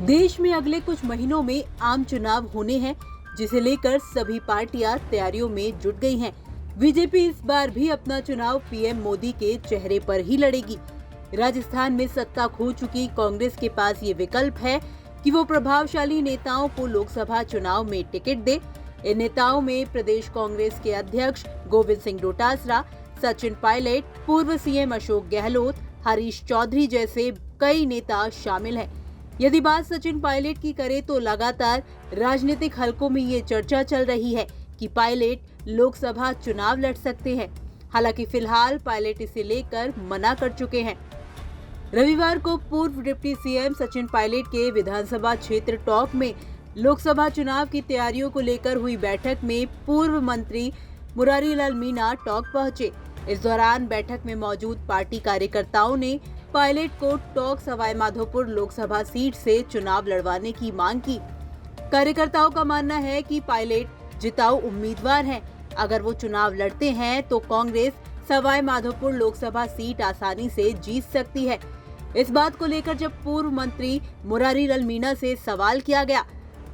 देश में अगले कुछ महीनों में आम चुनाव होने हैं, जिसे लेकर सभी पार्टियां तैयारियों में जुट गई हैं। बीजेपी इस बार भी अपना चुनाव पीएम मोदी के चेहरे पर ही लड़ेगी। राजस्थान में सत्ता खो चुकी कांग्रेस के पास ये विकल्प है कि वो प्रभावशाली नेताओं को लोकसभा चुनाव में टिकट दे। इन नेताओं में प्रदेश कांग्रेस के अध्यक्ष गोविंद सिंह डोटासरा, सचिन पायलट, पूर्व सीएम अशोक गहलोत, हरीश चौधरी जैसे कई नेता शामिल हैं। यदि बात सचिन पायलट की करें तो लगातार राजनीतिक हलकों में ये चर्चा चल रही है कि पायलट लोकसभा चुनाव लड़ सकते हैं। हालांकि फिलहाल पायलट इसे लेकर मना कर चुके हैं। रविवार को पूर्व डिप्टी सीएम सचिन पायलट के विधानसभा क्षेत्र टोंक में लोकसभा चुनाव की तैयारियों को लेकर हुई बैठक में पूर्व मंत्री मुरारी लाल मीणा टोंक पहुंचे। इस दौरान बैठक में मौजूद पार्टी कार्यकर्ताओं ने पायलट को टोंक सवाई माधोपुर लोकसभा सीट से चुनाव लड़वाने की मांग की। कार्यकर्ताओं का मानना है कि पायलट जिताऊ उम्मीदवार हैं। अगर वो चुनाव लड़ते हैं तो कांग्रेस सवाई माधोपुर लोकसभा सीट आसानी से जीत सकती है। इस बात को लेकर जब पूर्व मंत्री मुरारी लाल मीणा से सवाल किया गया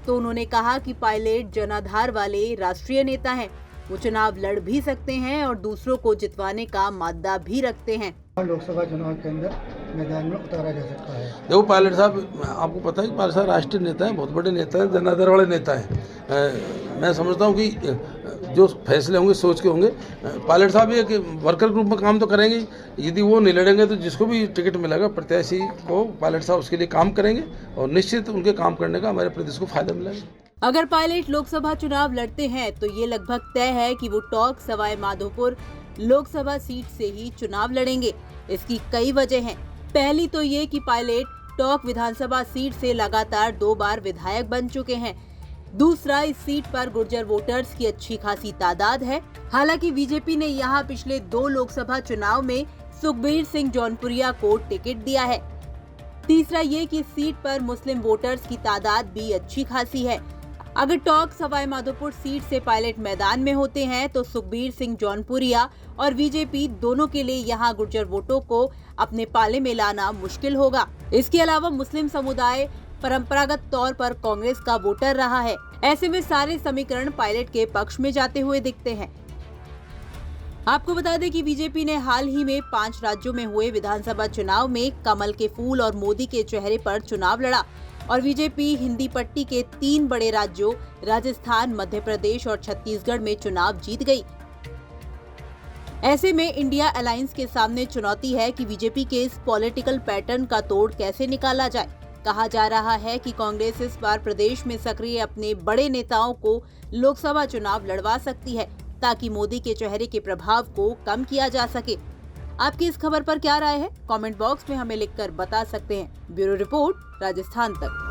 तो उन्होंने कहा कि पायलट जनाधार वाले राष्ट्रीय नेता हैं। वो चुनाव लड़ भी सकते हैं और दूसरों को जितवाने का मादा भी रखते हैं। लोकसभा चुनाव के अंदर मैदान में उतारा जा सकता है। देखो पायलट साहब, आपको पता है कि पायलट साहब राष्ट्रीय नेता हैं, बहुत बड़े नेता हैं, जनाधार वाले नेता हैं। मैं समझता हूँ कि जो फैसले होंगे सोच के होंगे। पायलट साहब एक वर्कर ग्रुप में काम तो करेंगे। यदि वो नहीं लड़ेंगे तो जिसको भी टिकट मिलेगा प्रत्याशी को, पायलट साहब उसके लिए काम करेंगे और निश्चित उनके काम करने का हमारे प्रदेश को फायदा मिलेगा। अगर पायलट लोकसभा चुनाव लड़ते हैं तो ये लगभग तय है कि वो टोंक सवाई माधोपुर लोकसभा सीट से ही चुनाव लड़ेंगे। इसकी कई वजह हैं। पहली तो ये कि पायलट टोंक विधानसभा सीट से लगातार 2 बार विधायक बन चुके हैं। दूसरा, इस सीट पर गुर्जर वोटर्स की अच्छी खासी तादाद है। हालांकि बीजेपी ने यहाँ पिछले 2 लोकसभा चुनाव में सुखबीर सिंह जौनपुरिया को टिकट दिया है। तीसरा ये कि इस सीट पर मुस्लिम वोटर्स की तादाद भी अच्छी खासी है। अगर टोंक सवाई माधोपुर सीट से पायलट मैदान में होते हैं तो सुखबीर सिंह जौनपुरिया और बीजेपी दोनों के लिए यहां गुर्जर वोटों को अपने पाले में लाना मुश्किल होगा। इसके अलावा मुस्लिम समुदाय परंपरागत तौर पर कांग्रेस का वोटर रहा है। ऐसे में सारे समीकरण पायलट के पक्ष में जाते हुए दिखते हैं। आपको बता दें कि बीजेपी ने हाल ही में 5 राज्यों में हुए विधानसभा चुनाव में कमल के फूल और मोदी के चेहरे पर चुनाव लड़ा और बीजेपी हिंदी पट्टी के 3 बड़े राज्यों राजस्थान, मध्य प्रदेश और छत्तीसगढ़ में चुनाव जीत गई। ऐसे में इंडिया अलायंस के सामने चुनौती है कि बीजेपी के इस पॉलिटिकल पैटर्न का तोड़ कैसे निकाला जाए। कहा जा रहा है कि कांग्रेस इस बार प्रदेश में सक्रिय अपने बड़े नेताओं को लोकसभा चुनाव लड़वा सकती है ताकि मोदी के चेहरे के प्रभाव को कम किया जा सके। आपकी इस खबर पर क्या राय है? कमेंट बॉक्स में हमें लिखकर बता सकते हैं। ब्यूरो रिपोर्ट, राजस्थान तक।